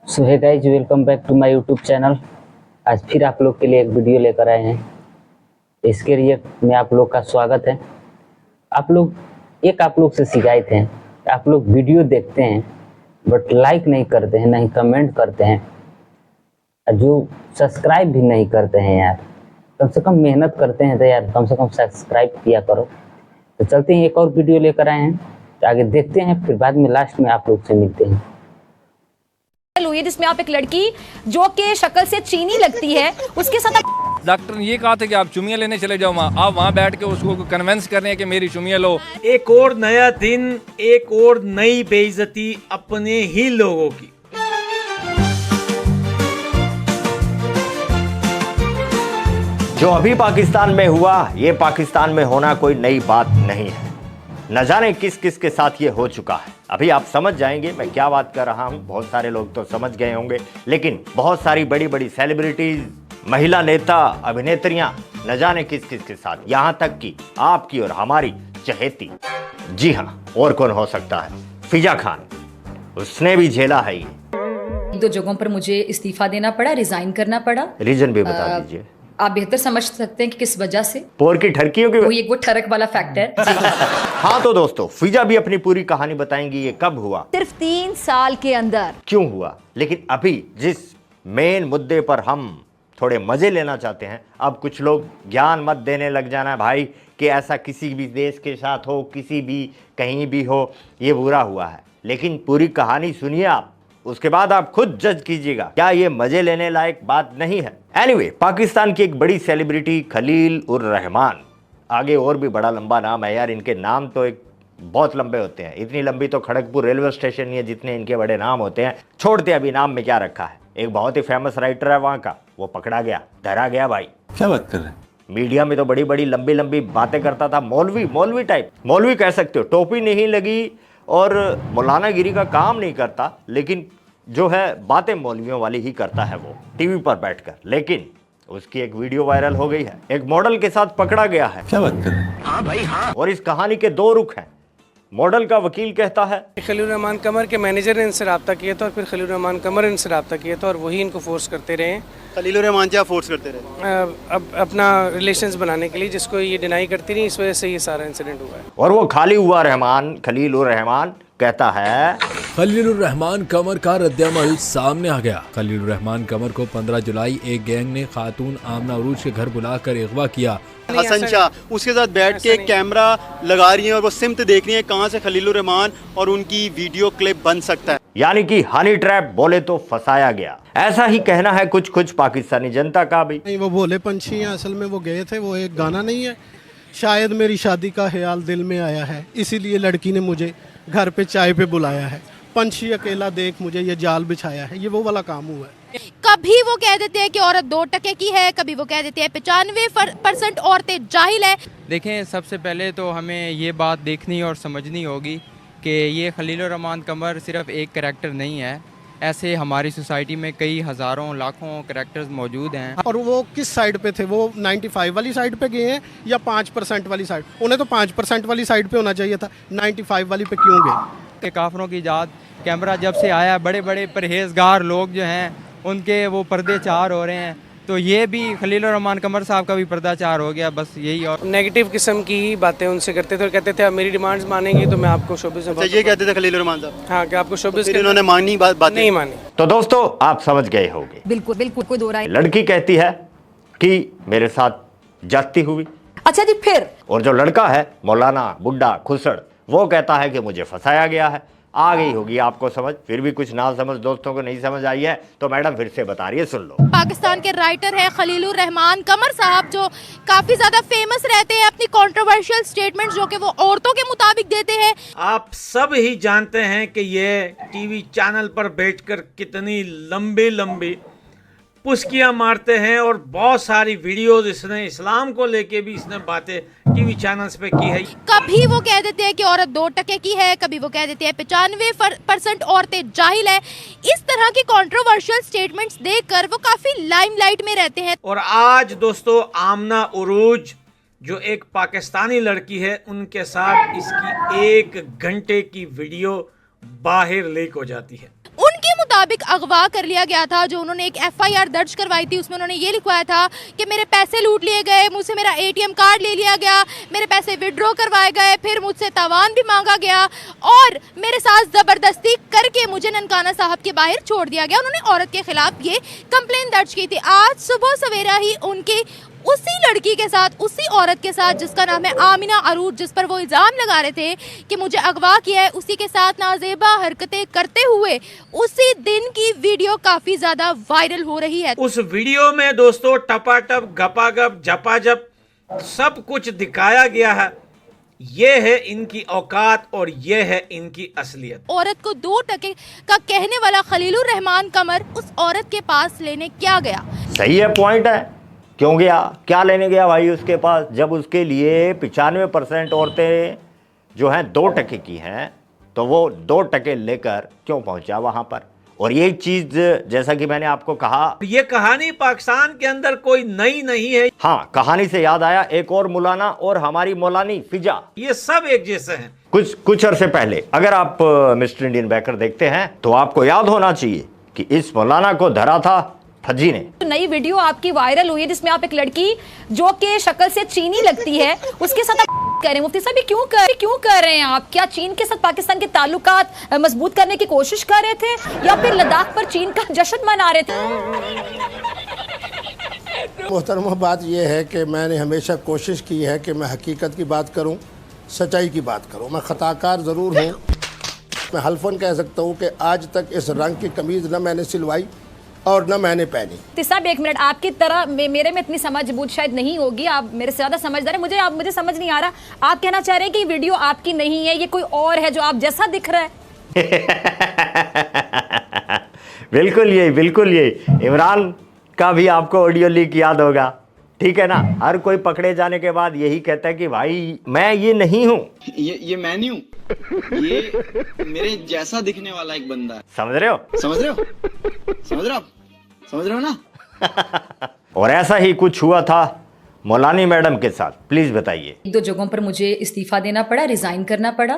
So hey guys, welcome back to my YouTube channel. आज फिर आप लोग के लिए एक वीडियो लेकर आए हैं। इसके लिए में आप लोग का स्वागत है। आप लोग से शिकायत है, आप लोग वीडियो देखते हैं बट लाइक नहीं करते हैं, नहीं कमेंट करते हैं, जो सब्सक्राइब भी नहीं करते हैं। यार कम से कम मेहनत करते हैं तो यार कम से कम सब्सक्राइब किया करो। तो चलते हैं, एक और वीडियो लेकर आए हैं, तो आगे देखते हैं, फिर बाद में लास्ट में आप लोग से मिलते हैं। हुई जिसमें आप एक लड़की जो कि शक्ल से चीनी लगती है उसके साथ डॉक्टर ने ये कहा था कि आप चुमियां लेने चले जाओ वहाँ। आप वहाँ बैठ के उसको कन्विंस कर रहे हैं कि मेरी चुमियां लो। एक और नया दिन, एक और नई बेइज्जती अपने ही लोगों की। जो अभी पाकिस्तान में हुआ, ये पाकिस्तान में होना कोई नई बात नहीं है। न जाने किस किस के साथ ये हो चुका है। अभी आप समझ जाएंगे मैं क्या बात कर रहा हूं। बहुत सारे लोग तो समझ गए होंगे, लेकिन बहुत सारी बड़ी बड़ी सेलिब्रिटीज, महिला नेता, अभिनेत्रियां, न जाने किस किस के साथ, यहां तक कि आपकी और हमारी चहेती, जी हां, और कौन हो सकता है, फिजा खान, उसने भी झेला है ये। एक दो जगहों पर मुझे इस्तीफा देना पड़ा, रिजाइन करना पड़ा। रीजन भी बता दीजिए। आप बेहतर समझ सकते हैं कि किस वजह से। पोर की ठरकियों की वो ठरक वाला फैक्टर। हाँ तो दोस्तों, फिजा भी अपनी पूरी कहानी बताएंगी ये कब हुआ, सिर्फ 3 साल के अंदर क्यों हुआ। लेकिन अभी जिस मेन मुद्दे पर हम थोड़े मजे लेना चाहते हैं, अब कुछ लोग ज्ञान मत देने लग जाना भाई कि ऐसा किसी भी देश के साथ हो, किसी भी कहीं भी हो, ये बुरा हुआ है। लेकिन पूरी कहानी सुनिए आप, उसके बाद आप खुद जज कीजिएगा क्या ये मजे लेने लायक बात नहीं है। एनीवे, पाकिस्तान की एक बड़ी सेलिब्रिटी खलील उर रहमान, आगे और भी बड़ा लंबा नाम है यार, इनके नाम तो एक बहुत लंबे होते हैं। इतनी लंबी तो खड़गपुर रेलवे स्टेशन नहीं है जितने इनके बड़े नाम होते हैं। छोड़ते अभी नाम में क्या रखा है। एक बहुत ही फेमस राइटर है वहाँ का, वो पकड़ा गया, धरा गया भाई। क्या बात कर रहे हैं? मीडिया में तो बड़ी बड़ी लंबी लंबी बातें करता था, मौलवी टाइप, मौलवी कह सकते हो। टोपी नहीं लगी और मौलाना गिरी का काम नहीं करता, लेकिन जो है बातें मौलवियों वाली ही करता है वो टीवी पर बैठकर। लेकिन उसकी एक वीडियो वायरल हो गई है, एक मॉडल के साथ पकड़ा गया है। क्या बात कर रहे हैं? हाँ भाई हाँ। और इस कहानी के दो रुख हैं। मॉडल का वकील कहता है खलील रहमान कमर के मैनेजर ने इनसे रब्ता किया था और फिर खलील रहमान कमर ने इनसे रब्ता किया था और वही इनको फोर्स करते रहे। खलील रहमान क्या फोर्स करते रहे? अब अपना रिलेशंस बनाने के लिए, जिसको ये डिनाई करती रही, इस वजह से ये सारा इंसिडेंट हुआ है। और वो खलील उर रहमान कहता है खलील रहमान कमर का रद्दअमल सामने आ गया। खलील रहमान कमर को 15 जुलाई एक गैंग ने खातून आमना उरूज के घर बुलाकर अगवा किया। हसन शाह उसके साथ बैठ के कैमरा लगा रही है और वो सिमत देख रही है कहां से खलील रहमान और उनकी वीडियो क्लिप बन सकता है। यानी कि हनी ट्रैप बोले तो फंसाया गया। ऐसा ही कहना है कुछ पाकिस्तानी जनता का भी। नहीं, वो भोले पंछी हैं, असल में वो गए थे, वो एक गाना नहीं है, शायद मेरी शादी का ख्याल दिल में आया है, इसीलिए लड़की ने मुझे घर पे चाय पे बुलाया है, पंछी अकेला देख मुझे ये जाल बिछाया है, ये वो वाला काम हुआ है। कभी वो कह देते हैं कि औरत 2 टके की है, कभी वो कह देते हैं 95% औरतें जाहिल है। देखें, सबसे पहले तो हमें ये बात देखनी और समझनी होगी कि ये खलील रहमान कमर सिर्फ एक कैरेक्टर नहीं है। ऐसे हमारी सोसाइटी में कई हज़ारों लाखों कैरेक्टर्स मौजूद हैं। और वो किस साइड पे थे? वो 95 वाली साइड पे गए हैं या 5% वाली साइड? उन्हें तो 5% वाली साइड पे होना चाहिए था, 95 वाली पे क्यों गए? काफिरों की इजाद, कैमरा जब से आया, बड़े बड़े परहेजगार लोग जो हैं उनके वो पर्दे चार हो रहे हैं, तो ये भी खलील रहमान कमर साहब का भी पर्दा चार हो गया। बस यही, और नेगेटिव किस्म की ही बातें उनसे करते थे और कहते थे आप मेरी डिमांड्स मानेंगी तो मैं आपको शोबिस में। ये कहते थे खलील रहमान साहब? हाँ, कि आपको शोबिस। इन्होंने मानी बात नहीं मानी। तो दोस्तों, आप समझ गए होंगे। बिल्कुल कोई दो राय। लड़की कहती है कि मेरे साथ जाती हुई। अच्छा जी, फिर और जो लड़का है, मौलाना बुड्ढा खुसड़, वो कहता है कि मुझे फंसाया गया है। आ गई होगी आपको समझ, फिर भी कुछ ना समझ दोस्तों को नहीं समझ आई है तो मैडम फिर से बता रही है, सुन लो। पाकिस्तान के राइटर हैं खलील उर रहमान कमर साहब, जो काफी ज्यादा फेमस रहते हैं अपनी कंट्रोवर्शियल स्टेटमेंट्स जो कि वो औरतों के मुताबिक देते हैं। आप सब ही जानते हैं कि ये टीवी चैनल पर बैठकर कितनी लंबी लंबी पुस्कियां मारते हैं और बहुत सारी वीडियोस इसने इस्लाम को लेके भी इसने बातें टीवी चैनल्स पे की है। कभी वो कह देते हैं कि औरत 2 टके की है, कभी वो कह देते हैं 95% औरतें जाहिल है। इस तरह की कंट्रोवर्शियल स्टेटमेंट्स देखकर वो काफी लाइमलाइट में रहते हैं। और आज दोस्तों, आमना उरूज जो एक पाकिस्तानी लड़की है, उनके साथ इसकी 1 घंटे की वीडियो बाहर लीक हो जाती है। उनके मुताबिक अगवा कर लिया गया था। जो उन्होंने एक FIR दर्ज करवाई थी उसमें उन्होंने ये लिखवाया था कि मेरे पैसे लूट लिए गए, मुझसे मेरा ATM कार्ड ले लिया गया, मेरे पैसे विड्रॉ करवाए गए, फिर मुझसे तावान भी मांगा गया और मेरे साथ ज़बरदस्ती करके मुझे ननकाना साहब के बाहर छोड़ दिया गया। उन्होंने औरत के खिलाफ ये कंप्लेन दर्ज की थी। आज सुबह सवेरा ही उनके उसी लड़की के साथ, उसी औरत के साथ जिसका नाम है आमिना अरूज, जिस पर वो इल्ज़ाम लगा रहे थे कि मुझे अगवा किया है, उसी के साथ नाजेबा हरकतें करते हुए उसी दिन की वीडियो काफ़ी ज़्यादा वायरल हो रही है। उस वीडियो में दोस्तों टपाटप गपागप झपाझप सब कुछ दिखाया गया है। ये है इनकी औकात और ये है इनकी असलियत। औरत को 2 टके का कहने वाला खलीलुर रहमान कमर उस औरत के पास लेने क्या गया? सही है, पॉइंट है। क्यों गया, क्या लेने गया भाई उसके पास, जब उसके लिए 95% औरतें जो हैं 2 टके की हैं, तो वो 2 टके लेकर क्यों पहुंचा वहां पर? और ये चीज जैसा कि मैंने आपको कहा, ये कहानी पाकिस्तान के अंदर कोई नई नहीं है। हाँ, कहानी से याद आया, एक और मौलाना और हमारी मौलानी फिजा, ये सब एक जैसे हैं। कुछ अरसे पहले अगर आप मिस्टर इंडियन बैकर देखते हैं तो आपको याद होना चाहिए कि इस मौलाना को धरा था फजी ने। नई वीडियो आपकी वायरल हुई है जिसमें आप एक लड़की जो कि शक्ल से चीनी लगती है उसके साथ आप कर रहे हैं। मुफ्ती साहब क्यों कर रहे हैं आप? क्या चीन के साथ पाकिस्तान के ताल्लुकात मजबूत करने की कोशिश कर रहे थे या फिर लद्दाख पर चीन का जश्न मना रहे थे? मोहतरमा, बात यह है कि मैंने हमेशा कोशिश की है कि मैं हकीकत की बात करूं, सच्चाई की बात करूं। मैं खताकार ज़रूर हूं। मैं हल्फन कह सकता हूं कि आज तक इस रंग की कमीज़ न मैंने सिलवाई और न मैंने पहनी। साहब 1 मिनट, आपकी तरह मेरे में इतनी समझ बूझ शायद नहीं होगी, आप मेरे से ज्यादा समझदार हैं। मुझे समझ नहीं आ रहा, आप कहना चाह रहे हैं कि वीडियो आपकी नहीं है, ये कोई और है जो आप जैसा दिख रहा है? बिल्कुल यही इमरान का भी आपको ऑडियो लीक याद होगा, ठीक है ना? हर कोई पकड़े जाने के बाद यही कहता है कि भाई मैं ये नहीं हूँ, ये मैं नहीं हूँ, ये मेरे जैसा दिखने वाला एक बंदा है। समझ रहे हो ना? और ऐसा ही कुछ हुआ था मौलानी मैडम के साथ। प्लीज बताइए। 1-2 जगहों पर मुझे इस्तीफा देना पड़ा, रिजाइन करना पड़ा।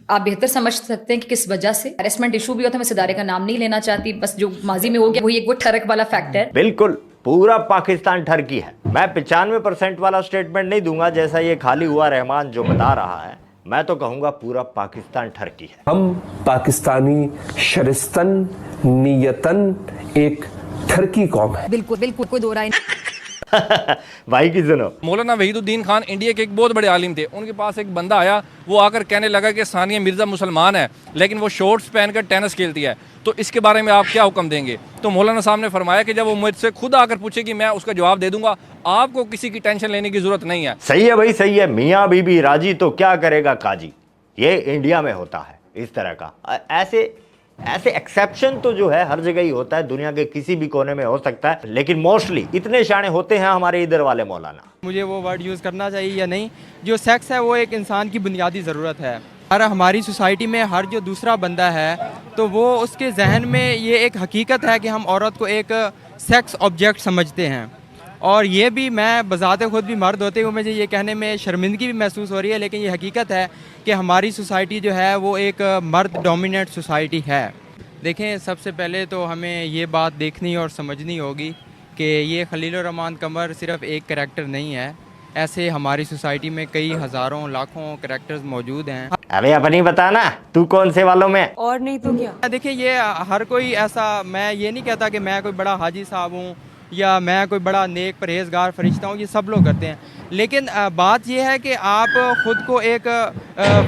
आप बेहतर समझ सकते हैं कि किस वजह से। हैरेसमेंट इशू भी होता है, मैं इस इदारे का नाम नहीं लेना चाहती, बस जो माजी में हो गया वही एक वो ठरक वाला फैक्ट है। बिल्कुल, पूरा पाकिस्तान ठरकी है। मैं 95% वाला स्टेटमेंट नहीं दूंगा जैसा ये खाली हुआ रहमान जो बता रहा है, मैं तो कहूंगा पूरा पाकिस्तान ठरकी है। हम पाकिस्तानी शरिस्तन नियतन एक ठरकी कौम है। बिल्कुल कोई दो राय भाई की सुनो। मौलाना वहीदुद्दीन खान इंडिया के एक बहुत बड़े आलिम थे। उनके पास एक बंदा आया, वो आकर कहने लगा कि सानिया मिर्जा मुसलमान है लेकिन वो शॉर्ट्स पहनकर टेनिस खेलती है, तो इसके बारे में आप क्या हुक्म देंगे? तो मौलाना साहब ने फरमाया कि जब वो मुझसे खुद आकर पूछेगी मैं उसका जवाब दे दूंगा, आपको किसी की टेंशन लेने की जरूरत नहीं है। सही है भाई, सही है। मियाँ बीबी राजी तो क्या करेगा काजी, ये इंडिया में होता है इस तरह का। ऐसे एक्सेप्शन तो जो है हर जगह ही होता है, दुनिया के किसी भी कोने में हो सकता है, लेकिन मोस्टली इतने शाने होते हैं हमारे इधर वाले मौलाना। मुझे वो वर्ड यूज़ करना चाहिए या नहीं, जो सेक्स है वो एक इंसान की बुनियादी ज़रूरत है। हर हमारी सोसाइटी में हर जो दूसरा बंदा है तो वो उसके जहन में ये एक हकीकत है कि हम औरत को एक सेक्स ऑब्जेक्ट समझते हैं। और ये भी मैं बज़ाते खुद भी मर्द होते हुए मुझे ये कहने में शर्मिंदगी भी महसूस हो रही है, लेकिन ये हकीकत है कि हमारी सोसाइटी जो है वो एक मर्द डोमिनेट सोसाइटी है। देखें, सबसे पहले तो हमें ये बात देखनी और समझनी होगी कि ये खलीलुर रहमान कमर सिर्फ एक करैक्टर नहीं है, ऐसे हमारी सोसाइटी में कई हज़ारों लाखों करैक्टर्स मौजूद हैं। अरे अपनी बता ना, तू कौन से वालों में? और नहीं तो क्या। देखिए, ये हर कोई ऐसा, मैं ये नहीं कहता कि मैं कोई बड़ा हाजी साहब हूँ या मैं कोई बड़ा नेक परहेजगार फरिश्ता हूँ, ये सब लोग करते हैं, लेकिन बात यह है कि आप ख़ुद को एक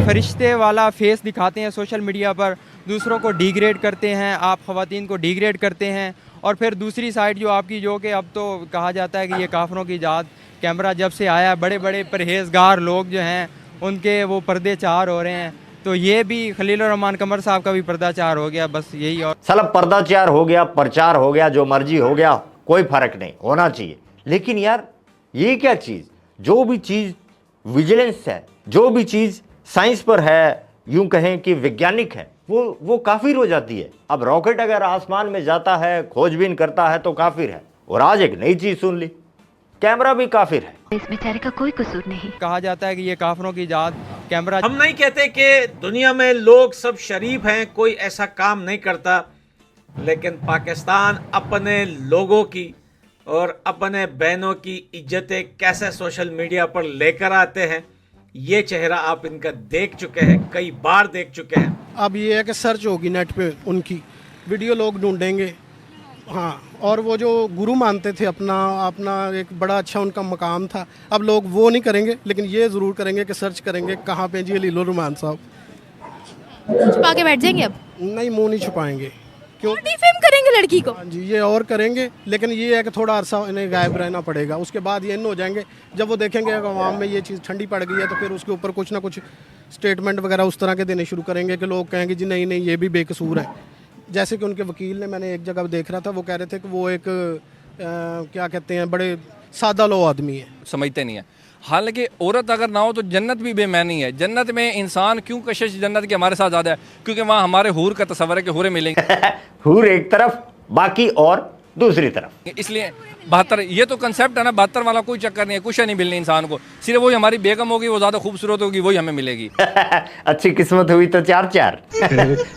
फरिश्ते वाला फेस दिखाते हैं सोशल मीडिया पर, दूसरों को डिग्रेड करते हैं, आप ख़वातीन को डिग्रेड करते हैं, और फिर दूसरी साइड जो आपकी, जो कि अब तो कहा जाता है कि ये काफरों की इजाद, कैमरा जब से आया बड़े बड़े परहेजगार लोग जो हैं उनके वो पर्दे चार हो रहे हैं, तो ये भी खलीलुर रहमान कमर साहब का भी पर्दाचार हो गया, बस यही। और साला पर्दाचार हो गया, प्रचार हो गया, जो मर्जी हो गया, कोई फर्क नहीं, होना चाहिए। लेकिन यार ये क्या चीज़, जो भी चीज़ विजिलेंस है, जो भी चीज़ साइंस पर है, यूं कहें कि वैज्ञानिक है, वो काफिर हो जाती है। अब रॉकेट अगर आसमान में जाता है, खोजबीन करता है तो काफिर है। और आज एक नई चीज़ सुन ली, कैमरा भी काफिर है। इस बेचारे का कोई कसूर नहीं। कहा जाता है कि ये काफिरों की इजाद कैमरा। हम नहीं कहते कि दुनिया में लोग सब शरीफ हैं, कोई ऐसा काम नहीं करता, लेकिन पाकिस्तान अपने लोगों की और अपने बहनों की इज्जतें कैसे सोशल मीडिया पर लेकर आते हैं, ये चेहरा आप इनका देख चुके हैं, कई बार देख चुके हैं। अब ये है कि सर्च होगी नेट पे, उनकी वीडियो लोग ढूंढेंगे। हाँ, और वो जो गुरु मानते थे अपना एक बड़ा अच्छा उनका मकाम था, अब लोग वो नहीं करेंगे, लेकिन ये ज़रूर करेंगे कि सर्च करेंगे कहाँ पे जी खलीलुर रहमान साहब। छुपा के बैठ जाएंगे अब? नहीं, मुंह नहीं छुपाएंगे। क्यों? डिफेम करेंगे लड़की को? हाँ जी, ये और करेंगे, लेकिन ये है कि थोड़ा अरसा इन्हें गायब रहना पड़ेगा। उसके बाद ये इन हो जाएंगे, जब वो देखेंगे कि अवाम में ये चीज़ ठंडी पड़ गई है, तो फिर उसके ऊपर कुछ ना कुछ स्टेटमेंट वगैरह उस तरह के देने शुरू करेंगे कि लोग कहेंगे जी नहीं नहीं, ये भी बेकसूर है। जैसे कि उनके वकील ने, मैंने एक जगह देख रहा था, वो कह रहे थे कि वो एक क्या कहते हैं, बड़े सादा लो आदमी है, समझते नहीं है। हालांकि औरत अगर ना हो तो जन्नत भी बेमानी है। जन्नत में इंसान क्यों कशिश जन्नत की हमारे साथ ज़्यादा है? क्योंकि वहाँ हमारे हूर का तस्वर है कि हूरें मिलेंगे। हूर एक तरफ, बाकी और दूसरी तरफ। इसलिए 72, ये तो कंसेप्ट है ना, 72 वाला कोई चक्कर नहीं है, कुछ नहीं मिलनी इंसान को। सिर्फ वही हमारी बेगम होगी, वो ज़्यादा खूबसूरत होगी, वही हमें मिलेगी। अच्छी किस्मत हुई तो 4-4।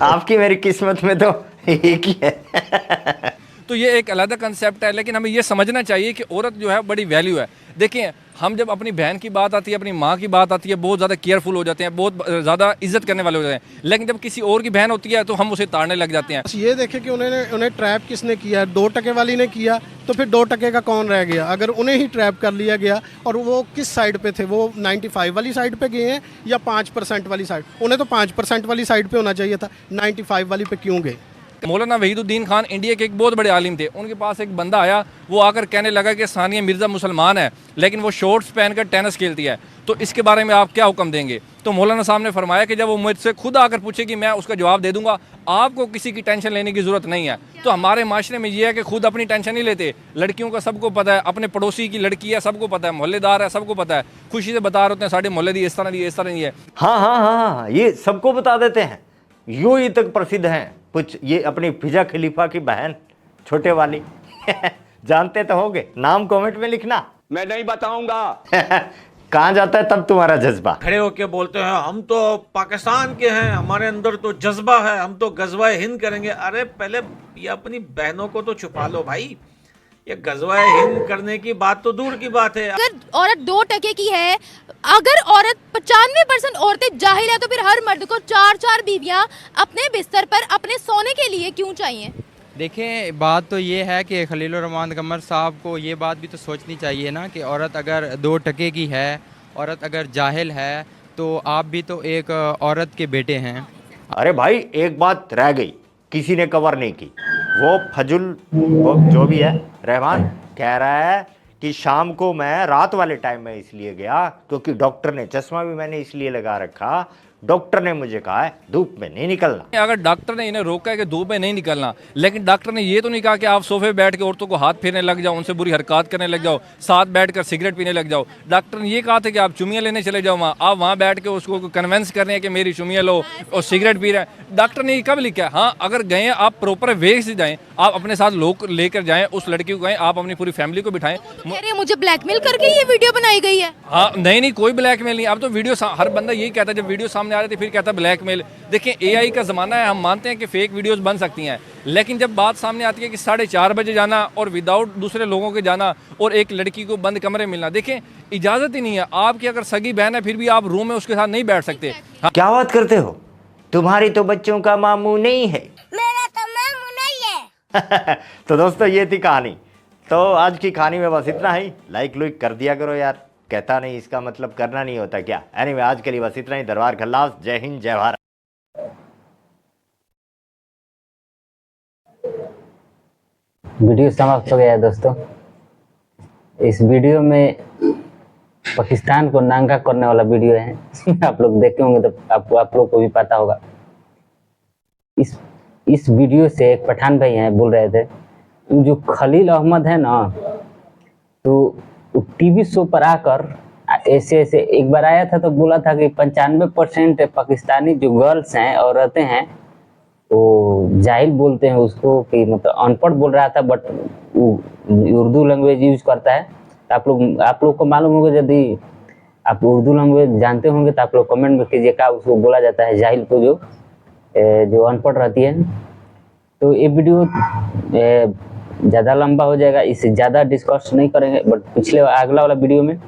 आपकी मेरी किस्मत में तो एक ही है। तो ये एक अलग कंसेप्ट है, लेकिन हमें ये समझना चाहिए कि औरत जो है बड़ी वैल्यू है। देखिए, हम जब अपनी बहन की बात आती है, अपनी माँ की बात आती है, बहुत ज़्यादा केयरफुल हो जाते हैं, बहुत ज़्यादा इज्जत करने वाले हो जाते हैं। लेकिन जब किसी और की बहन होती है तो हम उसे ताड़ने लग जाते हैं। ये देखें कि उन्हें ट्रैप किसने किया, 2 टके वाली ने किया, तो फिर 2 टके का कौन रह गया? अगर उन्हें ही ट्रैप कर लिया गया, और वो किस साइड पे थे? वो 95 वाली साइड पे गए हैं या 5% वाली साइड? उन्हें तो 5% वाली साइड पे होना चाहिए था, 95 वाली पे क्यों गए? मौलाना वहीदुद्दीन खान इंडिया के एक बहुत बड़े आलिम थे। उनके पास एक बंदा आया, वो आकर कहने लगा कि सानिया मिर्ज़ा मुसलमान है, लेकिन वो शॉर्ट्स पहनकर टेनिस खेलती है, तो इसके बारे में आप क्या हुक्म देंगे? तो मौलाना साहब ने फरमाया कि जब वो मुझसे खुद आकर पूछेगी, मैं उसका जवाब दे दूंगा, आपको किसी की टेंशन लेने की ज़रूरत नहीं है। तो हमारे माशरे में ये है कि खुद अपनी टेंशन नहीं लेते। लड़कियों का सबको पता है, अपने पड़ोसी की लड़की है सबको पता है, मोहल्लेदार है सबको पता है, खुशी से बता रहे होते हैं साढ़े मोहल्ले दी इस तरह दी, इस तरह नहीं है। हाँ, ये सबको बता देते हैं। यूं ही तक प्रसिद्ध हैं कुछ ये अपनी फिजा खलीफा की बहन छोटे वाली। जानते तो होंगे, नाम कमेंट में लिखना, मैं नहीं बताऊंगा। कहाँ जाता है तब तुम्हारा जज्बा? खड़े होके बोलते हैं हम तो पाकिस्तान के हैं, हमारे अंदर तो जज्बा है, हम तो गजवाए हिंद करेंगे। अरे पहले ये अपनी बहनों को तो छुपा लो भाई, ये गजवाए हिंद करने की बात तो दूर की बात है। अगर औरत 2 टके की है, अगर औरत 95% औरतें जाहिल है, तो फिर हर मर्द को 4-4 बीवियां अपने बिस्तर पर अपने सोने के लिए क्यों चाहिए? देखें, बात तो ये है कि खलीलुर रहमान कमर साहब को ये बात भी तो सोचनी चाहिए ना कि औरत अगर 2 टके की है, औरत अगर जाहिल है, तो आप भी तो एक औरत के बेटे हैं। अरे भाई, एक बात रह गई, किसी ने कवर नहीं की। वो फजुल, वो जो भी है, रहमान कह रहा है कि शाम को मैं रात वाले टाइम में इसलिए गया क्योंकि डॉक्टर ने, चश्मा भी मैंने इसलिए लगा रखा, डॉक्टर ने मुझे कहा है धूप में नहीं निकलना। अगर डॉक्टर ने इन्हें रोका है कि धूप में नहीं निकलना, लेकिन डॉक्टर ने ये तो नहीं कहा कि आप सोफे बैठ के औरतों को हाथ फेरने लग जाओ, उनसे बुरी हरकत करने लग जाओ, साथ बैठकर सिगरेट पीने लग जाओ। डॉक्टर ने ये कहा था कि आप चुमियाँ लेने चले जाओ वहाँ, आप वहाँ बैठ के उसको कन्वेंस कर रहे हैं कि मेरी चुमियाँ लो और सिगरेट पी रहे हैं। डॉक्टर ने ये कब लिखा है? हाँ, अगर गए आप प्रॉपर वे से जाएँ, आप अपने साथ लोग लेकर जाएँ, उस लड़की को गए, आप अपनी पूरी फैमिली को बिठाएं। कह रहे हैं मुझे ब्लैकमेल करके ये वीडियो बनाई गई है। हाँ, नहीं, कोई ब्लैकमेल नहीं। अब तो वीडियो, हर बंदा यही कहता है, जब वीडियो सामने आ रही थी फिर कहता है ब्लैकमेल। देखिए, एआई का ज़माना है, हम मानते हैं कि फेक वीडियोस बन सकती हैं, लेकिन जब बात सामने आती है कि 4:30 बजे जाना और विदाउट दूसरे लोगों के जाना और एक लड़की को बंद कमरे मिलना, देखें इजाज़त ही नहीं है। आपकी अगर सगी बहन है फिर भी आप रूम में उसके साथ नहीं बैठ सकते। हाँ। क्या बात करते हो? तुम्हारी तो बच्चों का मामू नहीं है। मेरा तो मामू नहीं है। तो दोस्तों, ये थी कहानी। तो आज की कहानी में बस इतना ही। लाइक लुइक कर दिया करो यार, कहता नहीं इसका मतलब करना नहीं होता क्या? एनीवे, आज के लिए बस इतना ही। दरबार खल्लास, जय हिंद, जय भारत। वीडियो समाप्त हो गया है दोस्तों। इस वीडियो में पाकिस्तान को नांगा करने वाला वीडियो है। आप लोग देखे होंगे तो आप लोग को भी पता होगा। इस वीडियो से एक पठान भाई हैं बोल रहे थे, जो खलील अहमद है ना, तो टीवी शो पर आकर ऐसे एक बार आया था तो बोला था कि 95% पाकिस्तानी जो गर्ल्स हैं, औरतें हैं, वो जाहिल बोलते हैं उसको, कि मतलब अनपढ़ बोल रहा था, बट उर्दू लैंग्वेज यूज करता है। तो आप लोग को मालूम होगा, यदि आप उर्दू लैंग्वेज जानते होंगे तो आप लोग कमेंट में कीजिए क्या उसको बोला जाता है जाहिल को, जो अनपढ़ रहती है। तो ये वीडियो ज़्यादा लंबा हो जाएगा, इससे ज़्यादा डिस्कस नहीं करेंगे, बट अगला वाला वीडियो में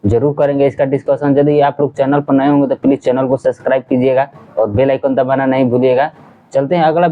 जरूर करेंगे इसका डिस्कशन। यदि आप लोग चैनल पर नए होंगे तो प्लीज़ चैनल को सब्सक्राइब कीजिएगा और बेल आइकन दबाना नहीं भूलिएगा। चलते हैं अगला